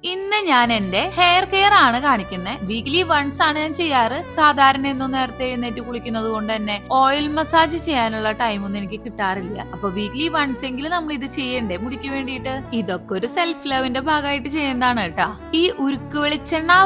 ഇന്ന് ഞാൻ എന്റെ ഹെയർ കെയർ ആണ് കാണിക്കുന്നത്. വീക്ക്ലി വൺസ് ആണ് ഞാൻ ചെയ്യാറ്. സാധാരണ എന്നും നേരത്തെ എഴുന്നേറ്റ് കുളിക്കുന്നത് കൊണ്ട് തന്നെ ഓയിൽ മസാജ് ചെയ്യാനുള്ള ടൈം ഒന്നും എനിക്ക് കിട്ടാറില്ല. അപ്പൊ വീക്ക്ലി വൺസ് എങ്കിലും നമ്മൾ ഇത് ചെയ്യണ്ടേ മുടിക്ക് വേണ്ടിയിട്ട്. ഇതൊക്കെ ഒരു സെൽഫ് ലവിന്റെ ഭാഗമായിട്ട് ചെയ്യുന്നതാണ് കേട്ടാ. ഈ ഉരുക്ക് വെളിച്ചെണ്ണ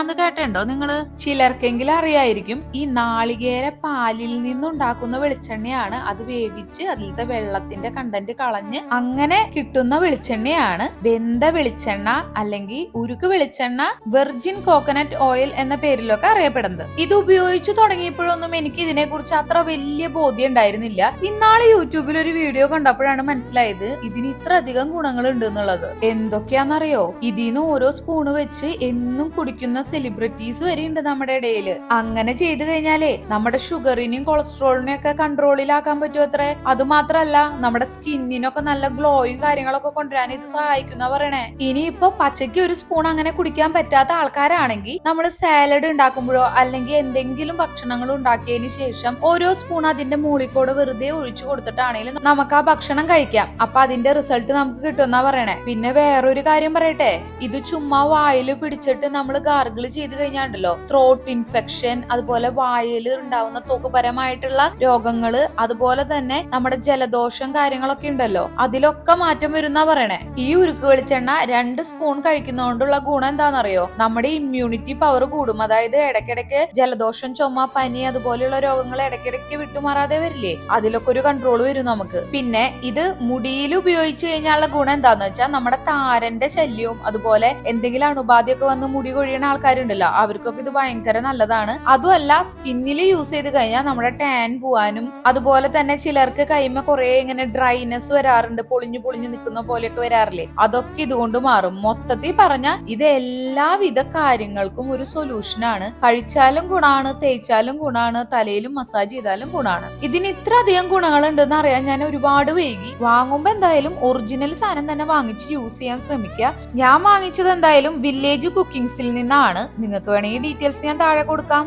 എന്ന് കേട്ടോ നിങ്ങള്? ചിലർക്കെങ്കിലും അറിയായിരിക്കും. ഈ നാളികേര പാലിൽ നിന്നുണ്ടാക്കുന്ന വെളിച്ചെണ്ണയാണ്. അത് വേവിച്ച് അതിലത്തെ വെള്ളത്തിന്റെ കണ്ടന്റ് കളഞ്ഞ് അങ്ങനെ കിട്ടുന്ന വെളിച്ചെണ്ണയാണ് വെന്ത വെളിച്ചെണ്ണ അല്ലെങ്കിൽ ഉരുക്ക് വെളിച്ചെണ്ണ, വെർജിൻ കോക്കനട്ട് ഓയിൽ എന്ന പേരിലൊക്കെ അറിയപ്പെടുന്നത്. ഇത് ഉപയോഗിച്ചു തുടങ്ങിയപ്പോഴൊന്നും എനിക്ക് ഇതിനെ കുറിച്ച് അത്ര വലിയ ബോധ്യം ഉണ്ടായിരുന്നില്ല. ഇന്നാള് യൂട്യൂബിൽ ഒരു വീഡിയോ കണ്ടപ്പോഴാണ് മനസ്സിലായത് ഇതിന് ഇത്ര അധികം ഗുണങ്ങൾ ഉണ്ട് എന്നുള്ളത്. എന്തൊക്കെയാണെന്നറിയോ? ഇതിന്ന് ഓരോ സ്പൂണ് വെച്ച് എന്നും കുടിക്കുന്ന സെലിബ്രിറ്റീസ് വരെ ഉണ്ട് നമ്മുടെ ഇടയില്. അങ്ങനെ ചെയ്തു കഴിഞ്ഞാലേ നമ്മുടെ ഷുഗറിനെയും കൊളസ്ട്രോളിനെയും ഒക്കെ കൺട്രോളിലാക്കാൻ പറ്റും അത്രേ. അത് മാത്രല്ല നമ്മുടെ സ്കിന്നിനൊക്കെ നല്ല ഗ്ലോയും കാര്യങ്ങളൊക്കെ കൊണ്ടുവരാൻ ഇത് സഹായിക്കുന്ന പറയണേ. ഇനിയിപ്പോ പച്ചയ്ക്ക് ഒരു സ്പൂൺ അങ്ങനെ കുടിക്കാൻ പറ്റാത്ത ആൾക്കാരാണെങ്കിൽ നമ്മൾ സാലഡ് ഉണ്ടാക്കുമ്പോഴോ അല്ലെങ്കിൽ എന്തെങ്കിലും ഭക്ഷണങ്ങൾ ഉണ്ടാക്കിയതിന് ശേഷം ഓരോ സ്പൂൺ അതിന്റെ മൂളിക്കോട് വെറുതെ ഒഴിച്ചു കൊടുത്തിട്ടാണെങ്കിലും നമുക്ക് ആ ഭക്ഷണം കഴിക്കാം. അപ്പൊ അതിന്റെ റിസൾട്ട് നമുക്ക് കിട്ടുമെന്നാ പറയണേ. പിന്നെ വേറൊരു കാര്യം പറയട്ടെ, ഇത് ചുമ്മാ വായിൽ പിടിച്ചിട്ട് നമ്മൾ ഗാർഗിൾ ചെയ്ത് കഴിഞ്ഞാണ്ടല്ലോ ത്രോട്ട് ഇൻഫെക്ഷൻ, അതുപോലെ വായിൽ ഉണ്ടാവുന്ന ത്വക്കുപരമായിട്ടുള്ള രോഗങ്ങള്, അതുപോലെ തന്നെ നമ്മുടെ ജലദോഷം കാര്യങ്ങളൊക്കെ ഉണ്ടല്ലോ അതിലൊക്കെ മാറ്റം വരുന്ന പറയണേ. ഈ ഉരുക്ക് വെളിച്ചെണ്ണ 2 സ്പൂൺ കഴിക്കുന്നതുകൊണ്ടുള്ള ഗുണം എന്താണെന്നറിയോ? നമ്മുടെ ഇമ്മ്യൂണിറ്റി പവർ കൂടും. അതായത് ഇടയ്ക്കിടയ്ക്ക് ജലദോഷം, ചുമ, പനി അതുപോലെയുള്ള രോഗങ്ങൾ ഇടയ്ക്കിടയ്ക്ക് വിട്ടുമാറാതെ വരില്ലേ, അതിലൊക്കെ ഒരു കൺട്രോൾ വരും നമുക്ക്. പിന്നെ ഇത് മുടിയിൽ ഉപയോഗിച്ച് കഴിഞ്ഞാലുള്ള ഗുണം എന്താന്ന് വെച്ചാൽ നമ്മുടെ താരന്റെ ശല്യവും അതുപോലെ എന്തെങ്കിലും അണുബാധയൊക്കെ വന്ന് മുടി കൊഴിയുന്ന ആൾക്കാരുണ്ടല്ലോ അവർക്കൊക്കെ ഇത് ഭയങ്കര നല്ലതാണ്. അതുമല്ല സ്കിന്നിൽ യൂസ് ചെയ്ത് കഴിഞ്ഞാൽ നമ്മുടെ ടാൻ പോവാനും അതുപോലെ തന്നെ ചിലർക്ക് കൈമ കുറെ ഇങ്ങനെ ഡ്രൈനെസ് വരാറുണ്ട്, പൊളിഞ്ഞു നിൽക്കുന്ന പോലെയൊക്കെ വരാറില്ലേ, അതൊക്കെ ഇതുകൊണ്ട് മാറും. മൊത്തത്തിൽ പറഞ്ഞ ഇത് എല്ലാവിധ കാര്യങ്ങൾക്കും ഒരു സൊല്യൂഷനാണ്. കഴിച്ചാലും ഗുണാണ്, തേച്ചാലും ഗുണാണ്, തലയിലും മസാജ് ചെയ്താലും ഗുണാണ്. ഇതിന് ഇത്ര അധികം ഗുണങ്ങൾ ഉണ്ടെന്ന് അറിയാൻ ഞാൻ ഒരുപാട് വൈകി. വാങ്ങുമ്പോ എന്തായാലും ഒറിജിനൽ സാധനം തന്നെ വാങ്ങിച്ച് യൂസ് ചെയ്യാൻ ശ്രമിക്കുക. ഞാൻ വാങ്ങിച്ചത് എന്തായാലും വില്ലേജ് കുക്കിങ്സിൽ നിന്നാണ്. നിങ്ങൾക്ക് വേണമെങ്കിൽ ഡീറ്റെയിൽസ് ഞാൻ താഴെ കൊടുക്കാം.